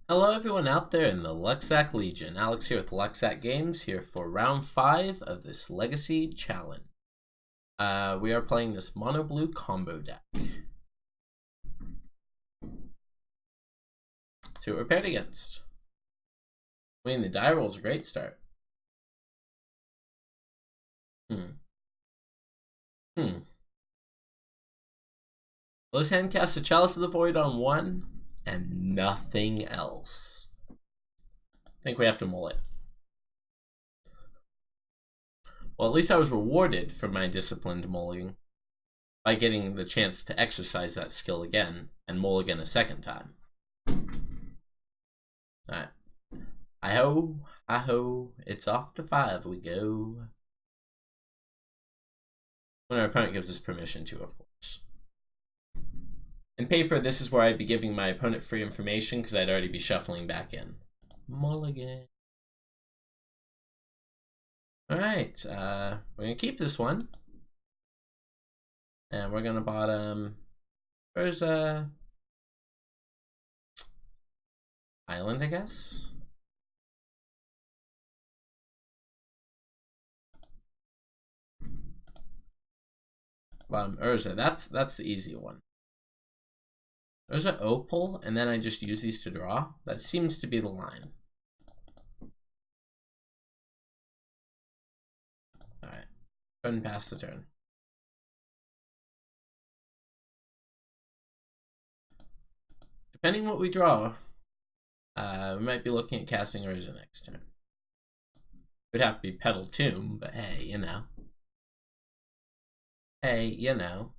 Hello everyone out there in the Lucksack Legion. Alex here with Lucksack Games, here for round 5 of this Legacy Challenge. We are playing this mono blue combo deck. See what we're paired against. I mean, the die roll's a great start. Well, this hand casts a Chalice of the Void on 1 and nothing else. I think we have to mull it. Well, at least I was rewarded for my disciplined mulling by getting the chance to exercise that skill again and mull again a second time. Alright. Hi-ho, hi-ho, it's off to 5 we go. When our opponent gives us permission to, of course. In paper, this is where I'd be giving my opponent free information because I'd already be shuffling back in. Mulligan. Alright, we're going to keep this one. And we're going to bottom Urza Island, I guess. Bottom Urza, that's the easy one. There's an opal, and then I just use these to draw. That seems to be the line. Alright, go ahead and pass the turn. Depending what we draw, we might be looking at casting Urza next turn. It would have to be Petal Tomb, but hey, you know. Hey, you know.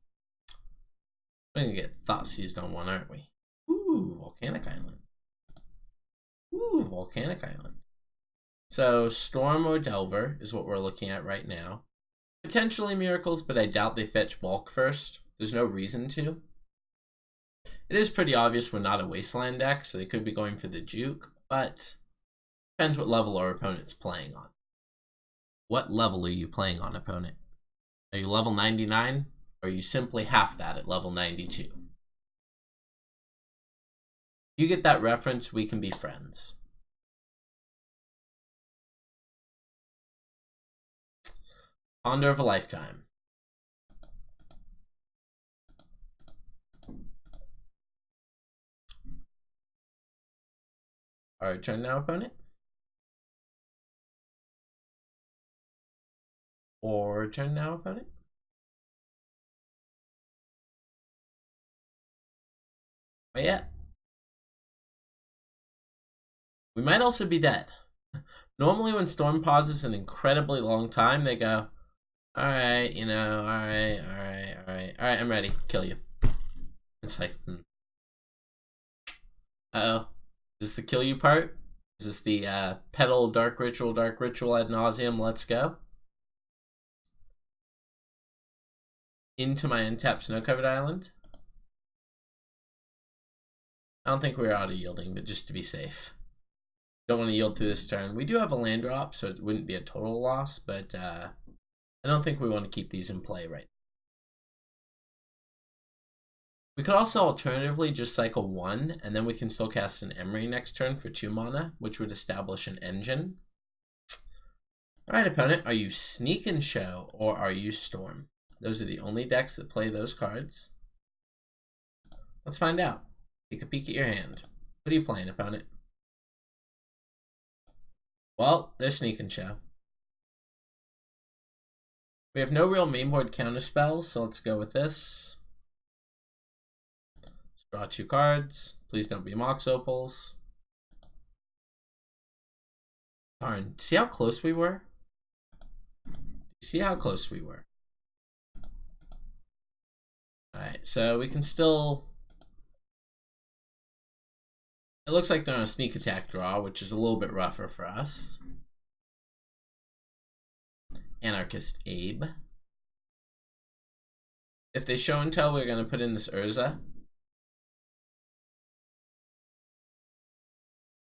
We're gonna get Thought Seized on 1, aren't we? Ooh, Volcanic Island. Ooh, Volcanic Island. So, Storm or Delver is what we're looking at right now. Potentially Miracles, but I doubt they fetch Volk first. There's no reason to. It is pretty obvious we're not a Wasteland deck, so they could be going for the Juke, but depends what level our opponent's playing on. What level are you playing on, opponent? Are you level 99? Or are you simply half that at level 92? If you get that reference, we can be friends. Ponder of a Lifetime. Alright, turn now, opponent. Or turn now, opponent. But yeah. We might also be dead. Normally when Storm pauses an incredibly long time, they go, alright, you know, alright, I'm ready. Kill you. It's like, Uh-oh. Is this the kill you part? Is this the Petal Dark Ritual ad nauseum? Let's go. Into my untapped snow-covered island. I don't think we're auto-yielding, but just to be safe. Don't want to yield through this turn. We do have a land drop, so it wouldn't be a total loss, but I don't think we want to keep these in play right now. We could also alternatively just cycle 1, and then we can still cast an Emery next turn for 2 mana, which would establish an engine. Alright, opponent, are you Sneak and Show, or are you Storm? Those are the only decks that play those cards. Let's find out. Take a peek at your hand. What are you playing, opponent? Well, they're Sneak and Show. We have no real mainboard counter spells, so let's go with this. Let's draw 2 cards. Please don't be Mox Opals. Darn, see how close we were? See how close we were? Alright, so we can still... It looks like they're on a sneak attack draw, which is a little bit rougher for us. Anarchist Abe. If they show and tell, we're going to put in this Urza.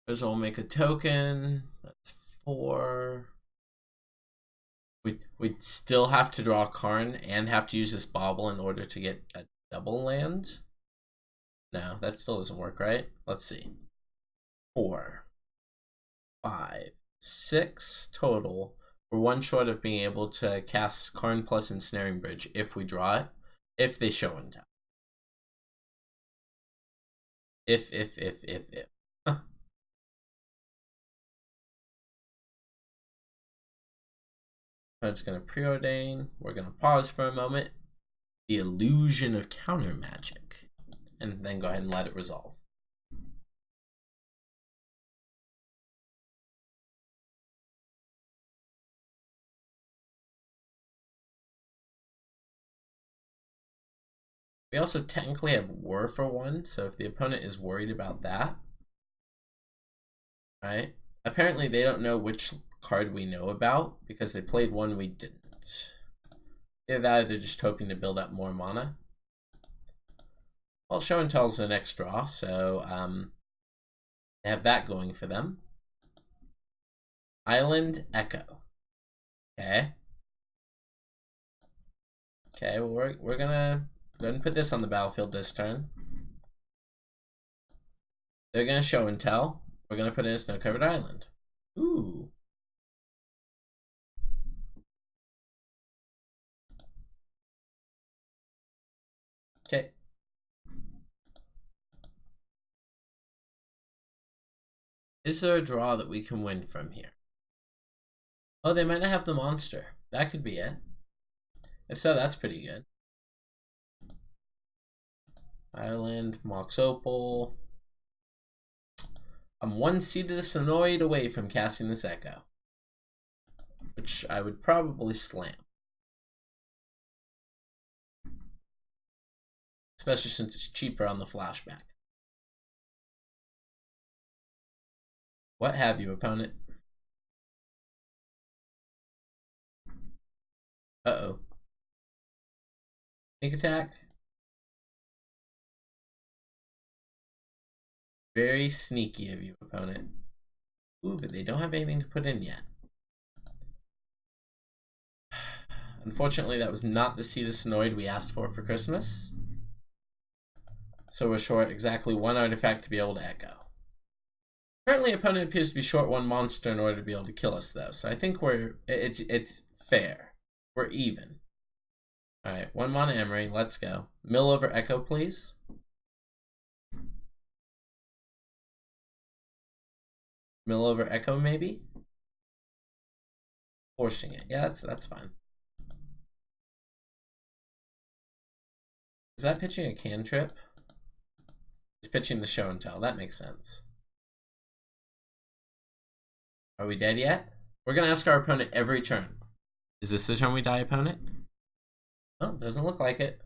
Urza will make a token. That's 4. We'd still have to draw Karn and have to use this Bauble in order to get a double land. No, that still doesn't work, right? Let's see. 4, 5, 6 total. We're one short of being able to cast Karn plus Ensnaring Bridge if we draw it, if they show and tell. If. It's going to preordain. We're going to pause for a moment. The illusion of counter magic. And then go ahead and let it resolve. We also technically have War for 1, so if the opponent is worried about that, right? Apparently they don't know which card we know about because they played one we didn't. Either that or they're just hoping to build up more mana. Well, Show and Tell's the next draw, so they have that going for them. Island Echo. Okay. Okay, well, we're gonna go ahead and put this on the battlefield this turn. They're gonna Show and Tell. We're gonna put in a snow-covered island. Ooh. Okay. Is there a draw that we can win from here? Oh, they might not have the monster. That could be it. If so, that's pretty good. Island, Mox Opal. I'm one Seed of the Sonoid away from casting this Echo, which I would probably slam. Especially since it's cheaper on the flashback. What have you, opponent? Uh-oh. Sneak attack. Very sneaky of you, opponent. Ooh, but they don't have anything to put in yet. Unfortunately, that was not the Seed of Sonoid we asked for Christmas. So we're short exactly one artifact to be able to echo. Currently, opponent appears to be short one monster in order to be able to kill us, though. So I think it's fair. We're even. All right, 1 mana Emery. Let's go. Mill over Echo, please. Mill over Echo, maybe. Forcing it. Yeah, that's fine. Is that pitching a cantrip? It's pitching the Show and Tell. That makes sense. Are we dead yet? We're going to ask our opponent every turn. Is this the turn we die, opponent? Oh, doesn't look like it.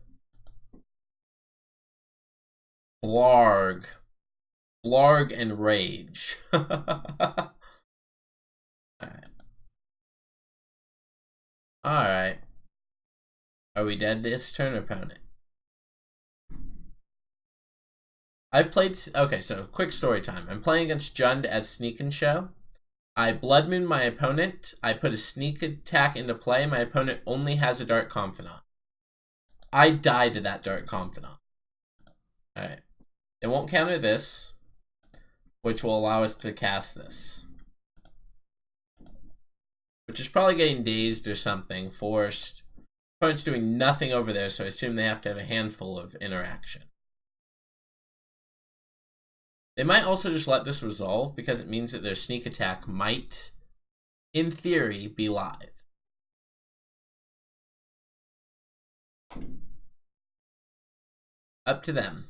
Blarg. Blarg and Rage. Alright. Alright. Are we dead this turn, opponent? I've played... Okay, so quick story time. I'm playing against Jund as Sneak and Show. I Blood Moon my opponent. I put a sneak attack into play. My opponent only has a Dark Confidant. I die to that Dark Confidant. Alright. It won't counter this, which will allow us to cast this. Which is probably getting dazed or something, forced. Opponent's doing nothing over there, so I assume they have to have a handful of interaction. They might also just let this resolve because it means that their sneak attack might, in theory, be live. Up to them.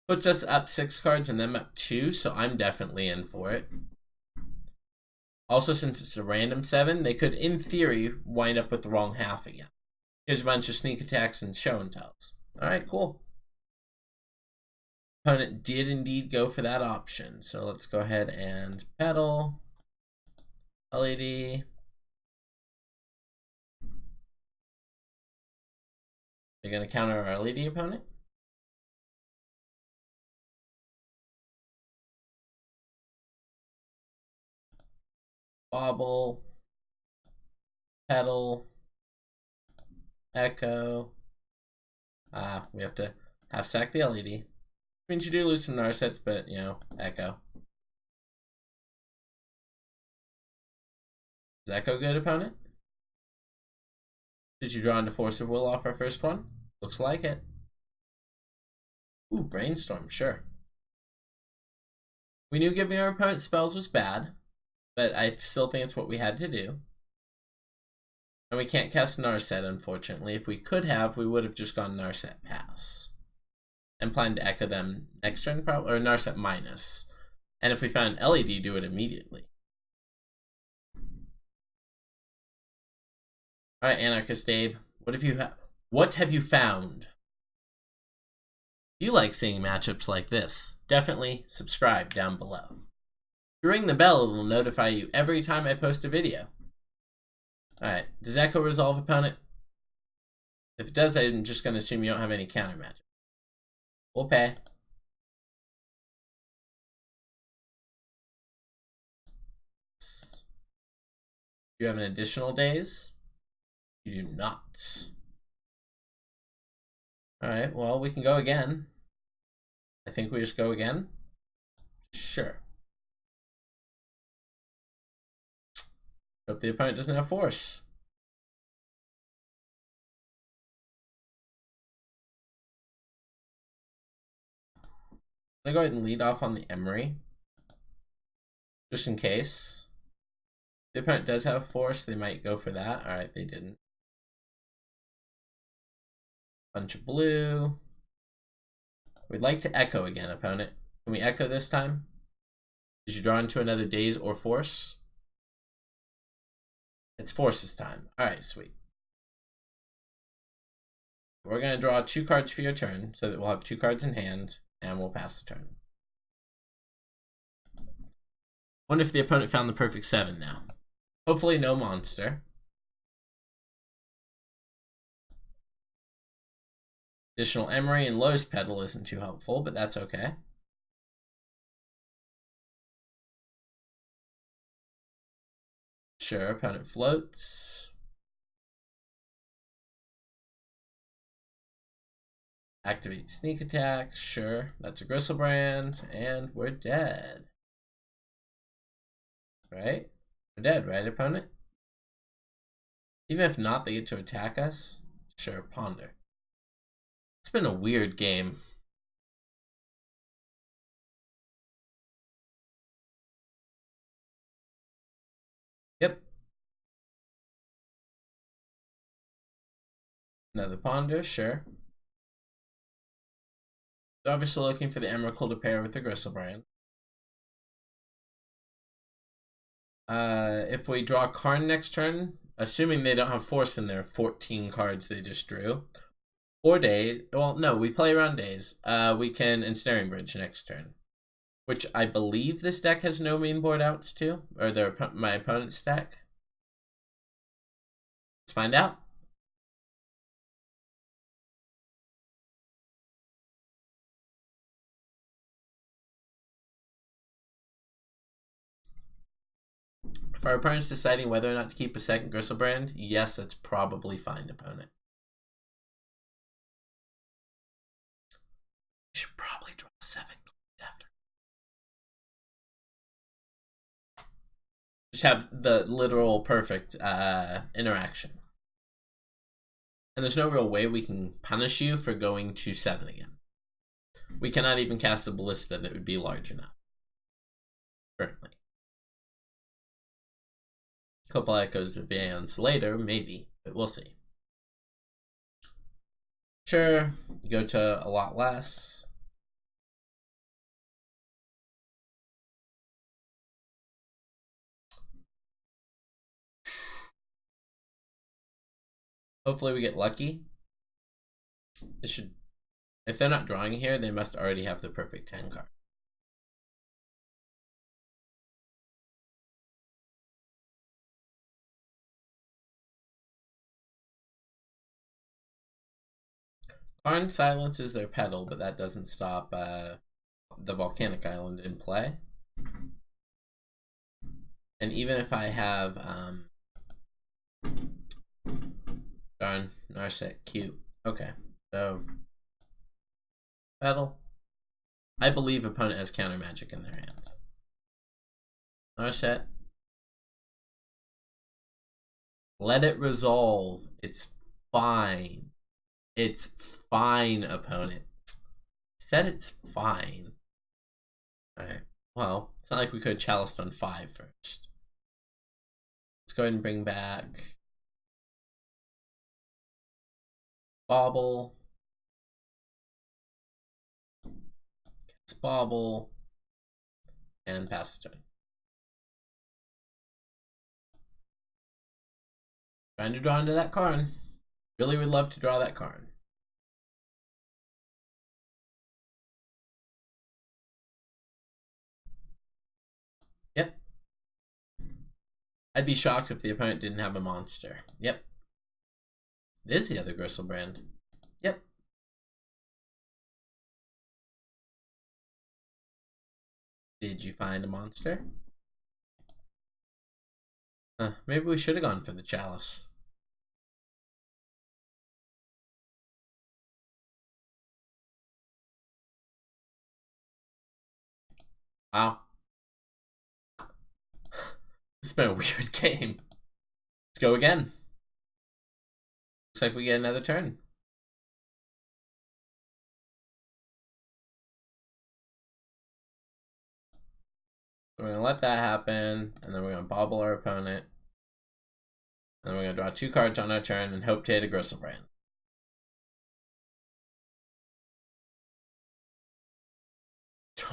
Puts us up 6 cards and them up 2, so I'm definitely in for it. Also, since it's a random 7, they could, in theory, wind up with the wrong half again. Here's a bunch of sneak attacks and Show and Tells. Alright, cool. Opponent did indeed go for that option. So let's go ahead and pedal. LED. They're going to counter our LED opponent. Bobble. Pedal. Echo. We have to half sack the LED. Means you do lose some Narsets, but, you know, Echo. Does that go good, opponent? Did you draw into Force of Will off our first one? Looks like it. Ooh, Brainstorm, sure. We knew giving our opponent spells was bad, but I still think it's what we had to do. And we can't cast Narset, unfortunately. If we could have, we would have just gone Narset pass. And planned to echo them next turn, probably, or Narset minus. And if we found LED, do it immediately. Alright, Anarchist Abe, what have you found? If you like seeing matchups like this, definitely subscribe down below. Ring the bell, it'll notify you every time I post a video. Alright, does Echo resolve, opponent? If it does, I'm just going to assume you don't have any counter magic. We'll pay. You have an additional days? You do not. Alright, well, we can go again. I think we just go again. Sure. Hope the opponent doesn't have force. I'm gonna go ahead and lead off on the Emery. Just in case. The opponent does have force, they might go for that. Alright, they didn't. Bunch of blue. We'd like to echo again, opponent. Can we echo this time? Did you draw into another daze or force? It's force this time. Alright, sweet. We're going to draw 2 cards for your turn, so that we'll have 2 cards in hand, and we'll pass the turn. Wonder if the opponent found the perfect 7 now. Hopefully no monster. Additional Emery and Lowe's Petal isn't too helpful, but that's okay. Sure, opponent floats. Activate sneak attack. Sure, that's a Gristlebrand, and we're dead. Right? We're dead, right, opponent? Even if not, they get to attack us. Sure, Ponder. It's been a weird game. Yep. Another Ponder, sure. They're obviously looking for the Emerald to pair with the Gristlebrand. If we draw Karn next turn, assuming they don't have force in their 14 cards they just drew, or day, well, no, we play around days. We can Ensnaring Bridge next turn, which I believe this deck has no main board outs too, or my opponent's deck. Let's find out. If our opponent's deciding whether or not to keep a second Gristlebrand, yes, that's probably fine, opponent. You should probably draw 7 cards after. Just have the literal perfect interaction. And there's no real way we can punish you for going to 7 again. We cannot even cast a Ballista that would be large enough. Currently. A couple Echoes of Vans later, maybe, but we'll see. Sure, go to a lot less. Hopefully we get lucky. It should, if they're not drawing here, they must already have the perfect 10 card. Karn silences their Petal, but that doesn't stop the Volcanic Island in play. And even if I have darn, Narset, cute. Okay, so Petal. I believe opponent has counter magic in their hand. Narset. Let it resolve. It's fine. It's fine, opponent. Said it's fine. Alright. Well, it's not like we could have chaliced on 5 first. Let's go ahead and bring back Bauble. Cast Bauble. And pass the turn. Trying to draw into that card. Really would love to draw that card. Yep. I'd be shocked if the opponent didn't have a monster. Yep. It is the other Griselbrand. Yep. Did you find a monster? Maybe we should have gone for the chalice. Wow. This has been a weird game. Let's go again. Looks like we get another turn. So we're going to let that happen, and then we're going to bobble our opponent. And then we're going to draw 2 cards on our turn and hope to hit a Griselbrand.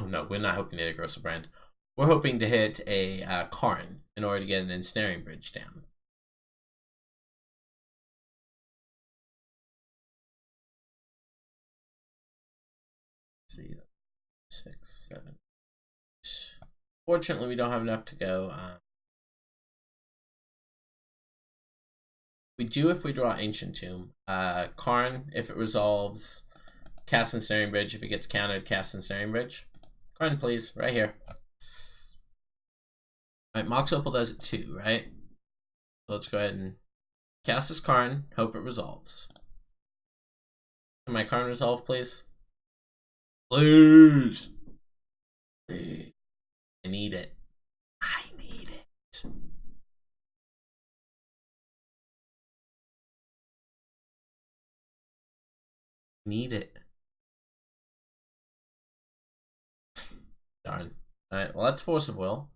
Oh no, we're not hoping to hit a Griselbrand. We're hoping to hit a Karn in order to get an ensnaring bridge down. Let's see, 6, 7. Fortunately, we don't have enough to go. We do if we draw Ancient Tomb. Karn, if it resolves, cast Ensnaring Bridge. If it gets countered, cast Ensnaring Bridge. Karn, please, right here. Alright, Mox Opal does it too, right? So let's go ahead and cast this Karn, hope it resolves. Can my Karn resolve, please? Please! I need it. I need it. Need it. Darn. Alright, well that's Force of Will.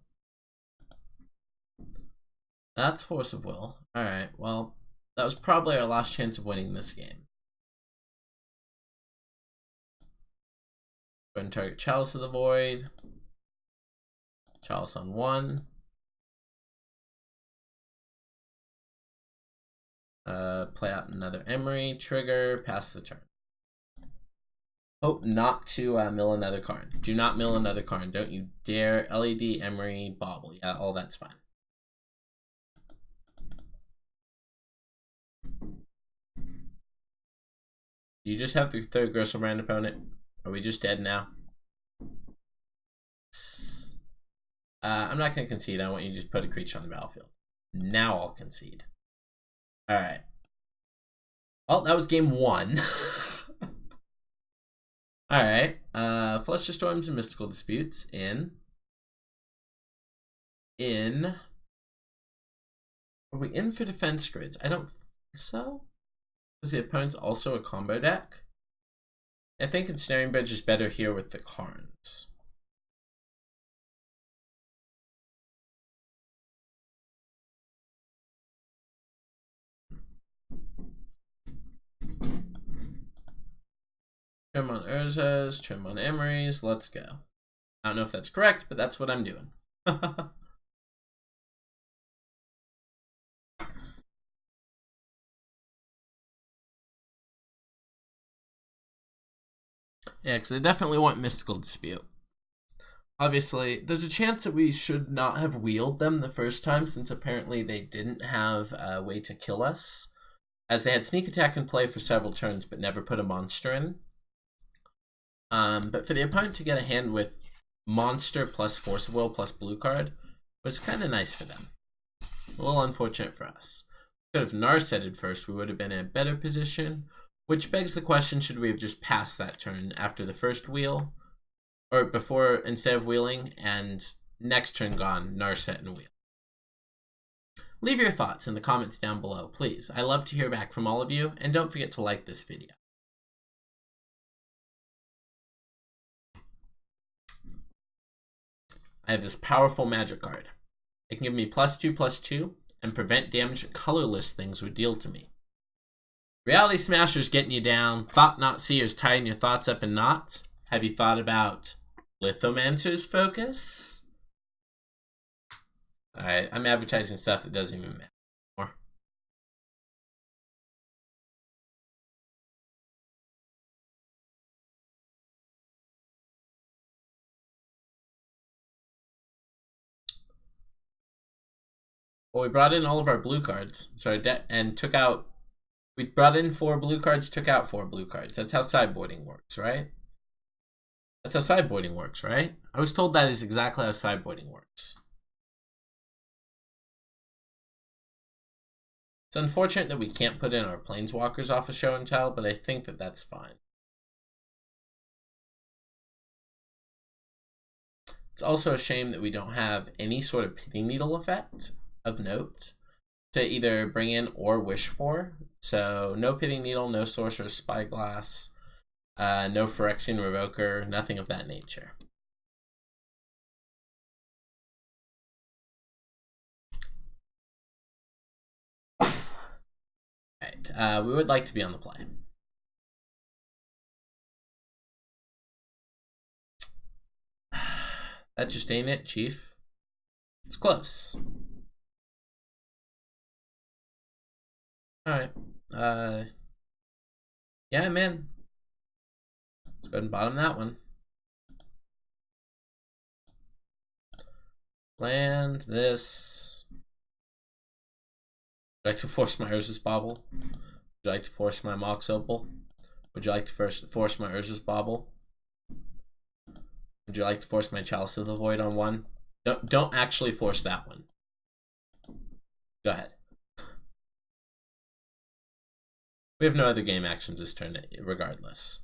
That's Force of Will. Alright, well, that was probably our last chance of winning this game. Go ahead and target Chalice of the Void. Chalice on 1. Play out another Emery. Trigger. Pass the turn. Hope not to mill another card. Do not mill another card. Don't you dare. LED, Emery, Bauble. Yeah, all that's fine. Do you just have the 3rd Griselbrand opponent? Are we just dead now? I'm not going to concede. I want you to just put a creature on the battlefield. Now I'll concede. Alright. Well, that was game 1. Alright. Fluster Storms and Mystical Disputes in... Are we in for Defense Grids? I don't think so. Was the opponent's also a combo deck? I think Ensnaring Bridge is better here with the Karns. Trim on Urzas, trim on Emery's, let's go. I don't know if that's correct, but that's what I'm doing. Yeah, because I definitely want Mystical Dispute. Obviously, there's a chance that we should not have wheeled them the first time, since apparently they didn't have a way to kill us, as they had Sneak Attack in play for several turns, but never put a monster in. But for the opponent to get a hand with Monster plus Force of Will plus blue card was kind of nice for them. A little unfortunate for us. Could have Narsetted first, we would have been in a better position, which begs the question, should we have just passed that turn after the first wheel? Or before, instead of wheeling, and next turn gone, Narset and wheel. Leave your thoughts in the comments down below, please. I love to hear back from all of you, and don't forget to like this video. I have this powerful magic card. It can give me +2/+2 and prevent damage that colorless things would deal to me. Reality Smasher's getting you down. Thought Knot Seer's tying your thoughts up in knots. Have you thought about Lithomancer's Focus? Alright, I'm advertising stuff that doesn't even matter anymore. Well, we brought in all of our blue cards. Sorry, and took out... We brought in 4 blue cards, took out 4 blue cards. That's how sideboarding works, right? That's how sideboarding works, right? I was told that is exactly how sideboarding works. It's unfortunate that we can't put in our Planeswalkers off of Show and Tell, but I think that that's fine. It's also a shame that we don't have any sort of Pity Needle effect of note to either bring in or wish for. So no Pity Needle, no Sorcerer's Spyglass, no Phyrexian Revoker, nothing of that nature. Alright, we would like to be on the play. That just ain't it, Chief. It's close. Alright. Yeah, man. Let's go ahead and bottom that one. Land this. Would you like to force my Urza's Bauble? Would you like to force my Mox Opal? Would you like to force my Urza's Bauble? Would you like to force my Chalice of the Void on one? Don't actually force that one. Go ahead. We have no other game actions this turn, regardless.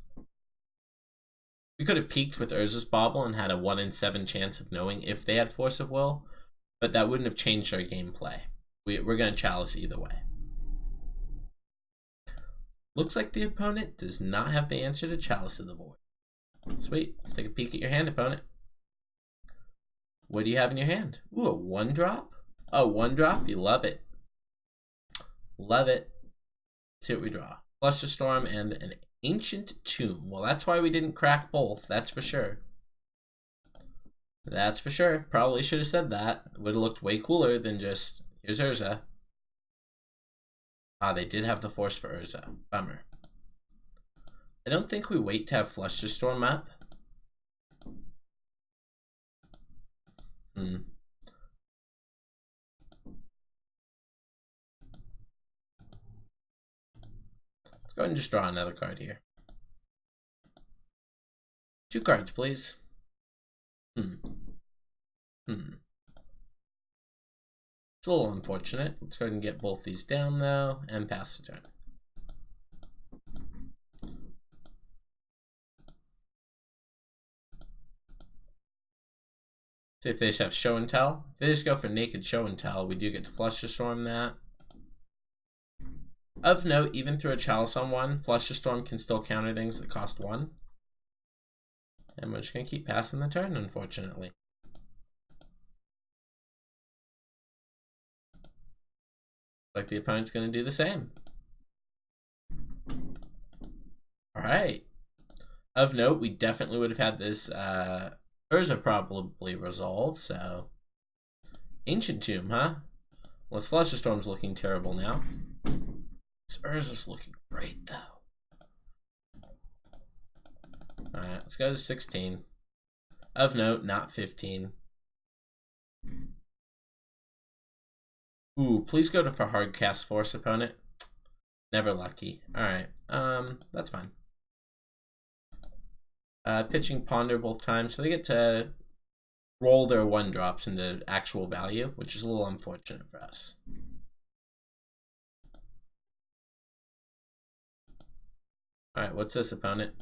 We could have peaked with Urza's Bauble and had a 1 in 7 chance of knowing if they had Force of Will, but that wouldn't have changed our gameplay. We're going to Chalice either way. Looks like the opponent does not have the answer to Chalice of the Void. Sweet. Let's take a peek at your hand, opponent. What do you have in your hand? Ooh, a 1-drop? Oh, 1-drop? You love it. Love it. Let's see what we draw. Flusterstorm and an Ancient Tomb. Well, that's why we didn't crack both. That's for sure. That's for sure. Probably should have said that. Would have looked way cooler than just, here's Urza. Ah, they did have the Force for Urza. Bummer. I don't think we wait to have Flusterstorm up. Let's go ahead and just draw another card here. 2 cards, please. It's a little unfortunate. Let's go ahead and get both these down, though, and pass the turn. See if they just have Show and Tell. If they just go for naked Show and Tell, we do get to Flusterstorm that. Of note, even through a Chalice on 1, Flusterstorm can still counter things that cost 1. And we're just going to keep passing the turn, unfortunately. Like the opponent's going to do the same. Alright. Of note, we definitely would have had this Urza probably resolved, so... Ancient Tomb, huh? Well, this Flusterstorm's looking terrible now. This Urza's looking great, though. Alright, let's go to 16. Of note, not 15. Ooh, please go to for Hardcast Force, opponent. Never lucky. Alright, that's fine. Pitching Ponder both times, so they get to roll their 1-drops into actual value, which is a little unfortunate for us. Alright, what's this, opponent?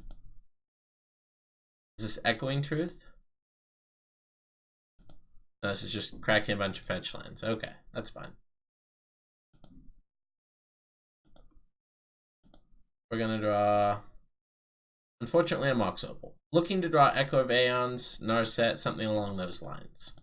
Is this Echoing Truth? No, this is just cracking a bunch of fetch lands. Okay, that's fine. We're going to draw, unfortunately, a Mox Opal. Looking to draw Echo of Aeons, Narset, something along those lines.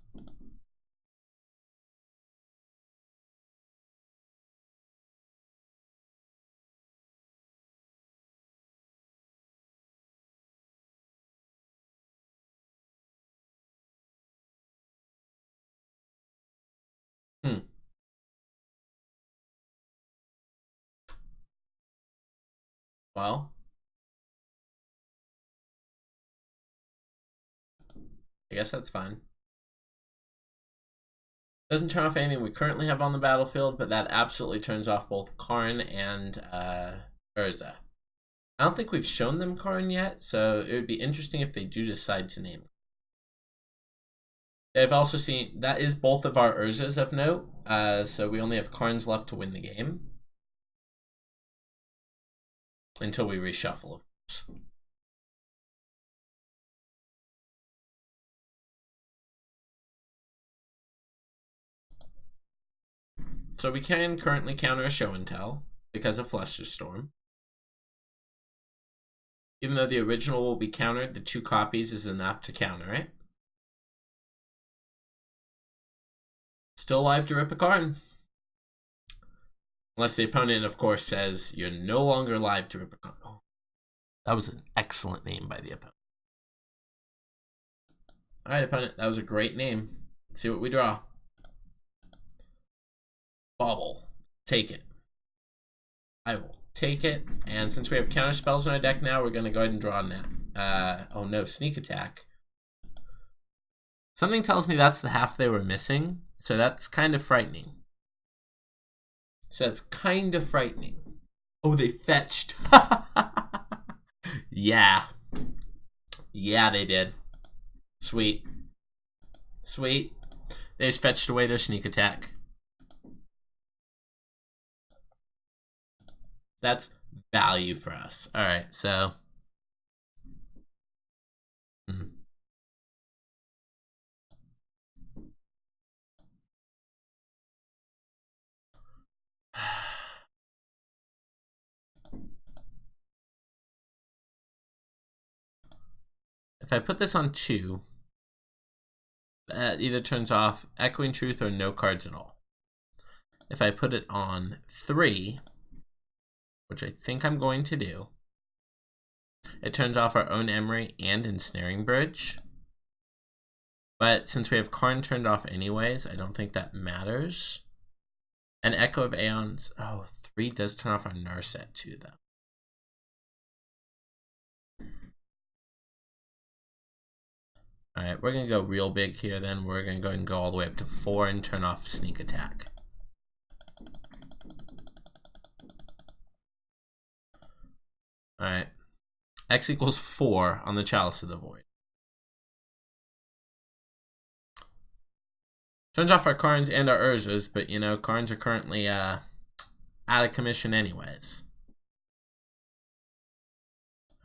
Well, I guess that's fine. Doesn't turn off anything we currently have on the battlefield, but that absolutely turns off both Karn and Urza. I don't think we've shown them Karn yet, so it would be interesting if they do decide to name them. They've also seen, that is both of our Urzas of note, so we only have Karns left to win the game. Until we reshuffle, of course. So we can currently counter a show and tell because of Flusterstorm. Even though the original will be countered, the 2 copies is enough to counter it. Still live to rip a card. Unless the opponent, of course, says you're no longer live to rip a card. Oh, that was an excellent name by the opponent. Alright, opponent, that was a great name. Let's see what we draw. Bubble. Take it. I will take it. And since we have counter spells in our deck now, we're going to go ahead and draw that. Oh no, sneak attack. Something tells me that's the half they were missing, so that's kind of frightening. Oh, they fetched. Yeah. Yeah, they did. Sweet. Sweet. They just fetched away their sneak attack. That's value for us. Alright, so. If I put this on 2, that either turns off Echoing Truth or no cards at all. If I put it on 3, which I think I'm going to do, it turns off our own Emery and Ensnaring Bridge. But since we have Karn turned off anyways, I don't think that matters. And Echo of Aeons, oh, 3 does turn off our Narset too, though. Alright, we're going to go real big here then. We're going to go ahead and go all the way up to 4 and turn off Sneak Attack. Alright. X equals 4 on the Chalice of the Void. Turns off our Karns and our Urzas, but you know, Karns are currently out of commission anyways.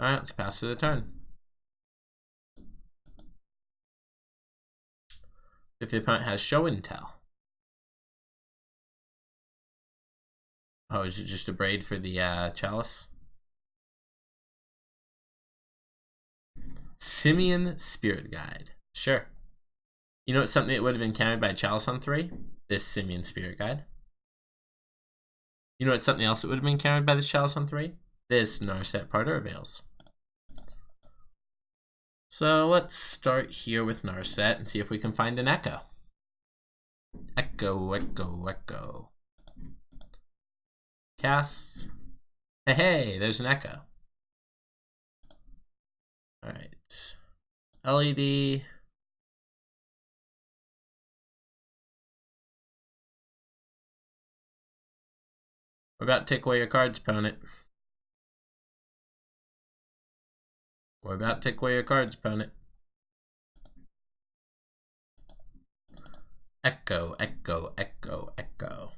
Alright, let's pass to the turn. If the opponent has show and tell. Oh, is it just a braid for the Chalice? Simian Spirit Guide. Sure. You know what's something that would have been countered by Chalice on 3? This Simian Spirit Guide. You know what's something else that would have been countered by this Chalice on 3? This Narset Parter Veils. So let's start here with Narset and see if we can find an Echo. Echo, Echo, Echo. Cast. Hey, hey, there's an Echo. Alright. LED. We're about to take away your cards, opponent. We're about to take away your cards, opponent. Echo, Echo, Echo, Echo.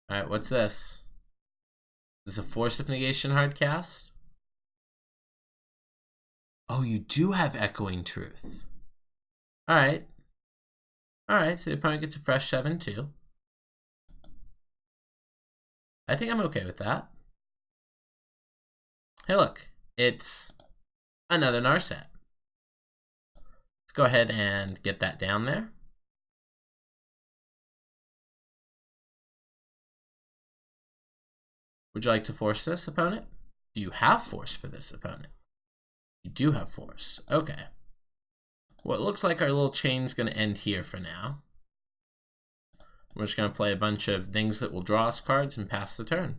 Alright, what's this? Is this a Force of Negation hard cast? Oh, you do have Echoing Truth. Alright. Alright, so the opponent gets a fresh 7 too. I think I'm okay with that. Hey, look, it's another Narset. Let's go ahead and get that down there. Would you like to force this, opponent? Do you have force for this, opponent? You do have force. Okay. Well, it looks like our little chain's going to end here for now. We're just going to play a bunch of things that will draw us cards and pass the turn.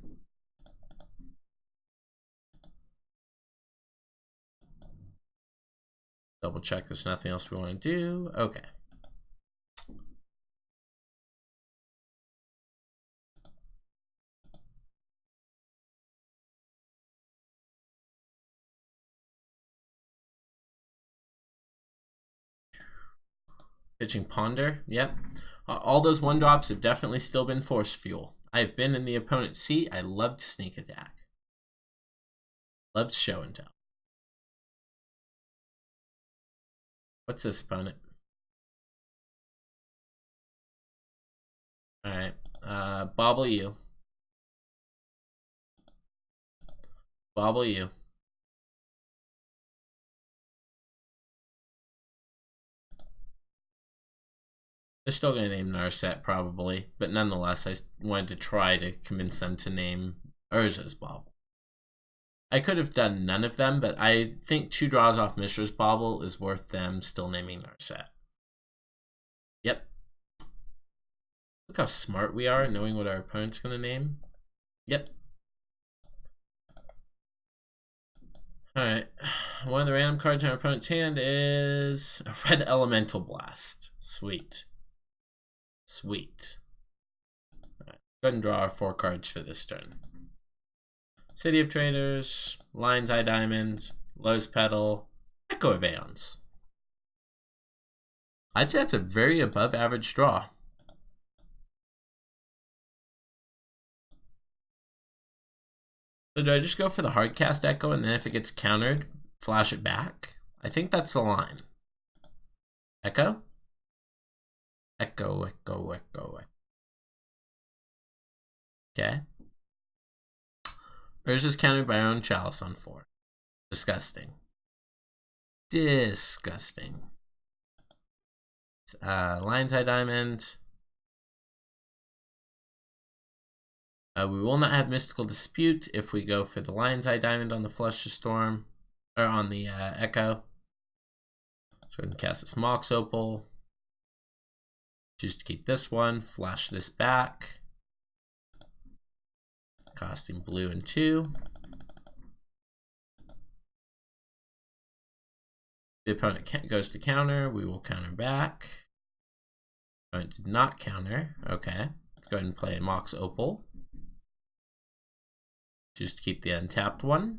Double check there's nothing else we want to do. Okay. Pitching Ponder, yep. All those 1-drops have definitely still been force fuel. I've been in the opponent's seat. I loved sneak attack. Loved show and tell. What's this, opponent? Alright, bobble you. Bobble you. They're still going to name Narset, probably. But nonetheless, I wanted to try to convince them to name Urza's Bobble. I could have done none of them, but I think 2 draws off Mishra's Bobble is worth them still naming Narset. Yep. Look how smart we are, knowing what our opponent's going to name. Yep. Alright. One of the random cards in our opponent's hand is a Red Elemental Blast. Sweet. Sweet. Alright. Go ahead and draw our 4 cards for this turn. City of Traders, Lion's Eye Diamond, Lowe's Petal, Echo of Aeons. I'd say that's a very above average draw. So do I just go for the Hardcast Echo and then if it gets countered, flash it back? I think that's the line. Echo? Echo, echo, echo, echo. Okay. Urza's countered by our own Chalice on 4. Disgusting. Disgusting. Lion's Eye Diamond. We will not have Mystical Dispute if we go for the Lion's Eye Diamond on the Flusterstorm, or on the Echo. So we can cast this Mox Opal. Choose to keep this one, flash this back. Costing blue and 2. The opponent goes to counter, we will counter back. Opponent did not counter, okay. Let's go ahead and play a Mox Opal. Choose to keep the untapped one.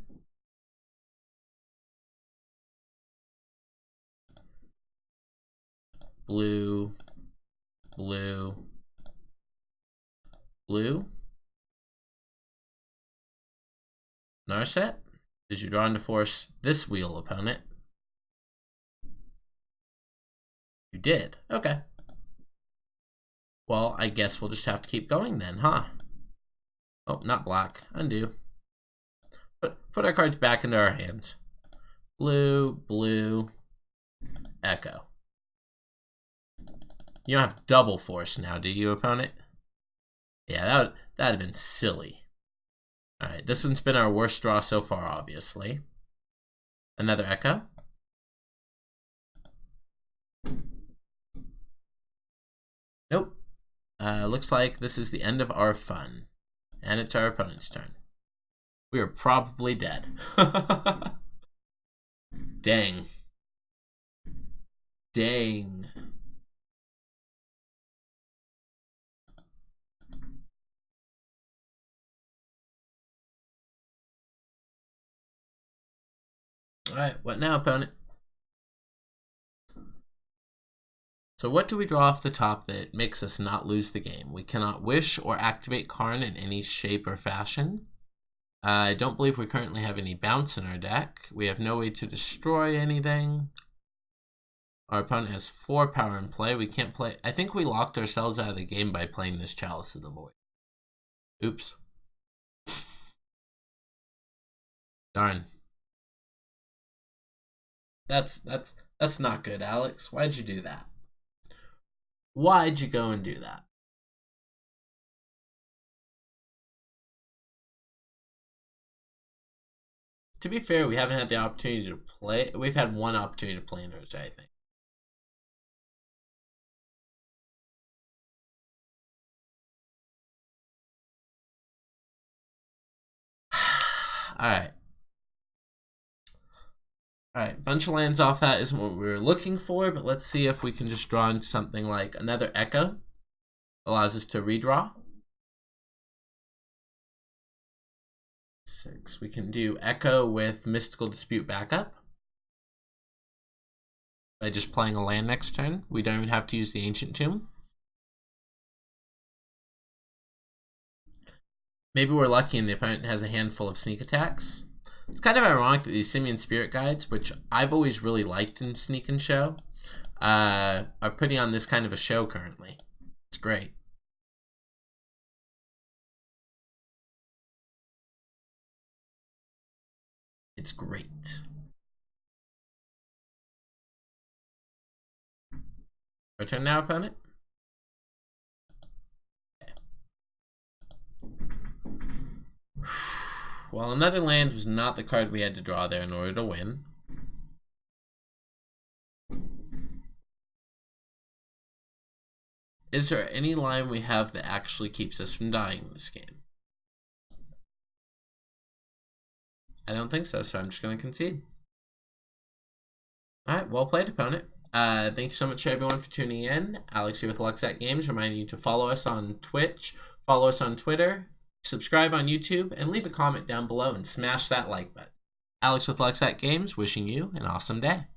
Blue, blue, blue. Narset, did you draw into force this wheel, opponent? You did, okay. Well, I guess we'll just have to keep going then, huh? Oh, not black, undo. Put our cards back into our hand. Blue, blue, Echo. You don't have double force now, do you, opponent? Yeah, that'd have been silly. Alright, this one's been our worst draw so far, obviously. Another Echo. Nope. Looks like this is the end of our fun. And it's our opponent's turn. We are probably dead. Dang. Dang. Alright, what now, opponent? So what do we draw off the top that makes us not lose the game? We cannot wish or activate Karn in any shape or fashion. I don't believe we currently have any bounce in our deck. We have no way to destroy anything. Our opponent has 4 power in play. We can't play. I think we locked ourselves out of the game by playing this Chalice of the Void. Oops. Darn. That's not good, Alex. Why'd you do that? Why'd you go and do that? To be fair, we haven't had the opportunity to play. We've had one opportunity to play in Roche, I think. Alright. Alright, bunch of lands off that isn't what we were looking for, but let's see if we can just draw into something like another Echo. Allows us to redraw. 6. We can do Echo with Mystical Dispute backup. By just playing a land next turn. We don't even have to use the Ancient Tomb. Maybe we're lucky and the opponent has a handful of sneak attacks. It's kind of ironic that these Simian Spirit Guides, which I've always really liked in Sneak and Show, are putting on this kind of a show currently. It's great. It's great. Return now, opponent. Okay. Well, another land was not the card we had to draw there in order to win. Is there any line we have that actually keeps us from dying in this game? I don't think so, so I'm just going to concede. Alright, well played, opponent. Thank you so much to everyone for tuning in. Alex here with Lucksack Games, reminding you to follow us on Twitch, follow us on Twitter, subscribe on YouTube, and leave a comment down below and smash that like button. Alex with Lucksack Games, wishing you an awesome day.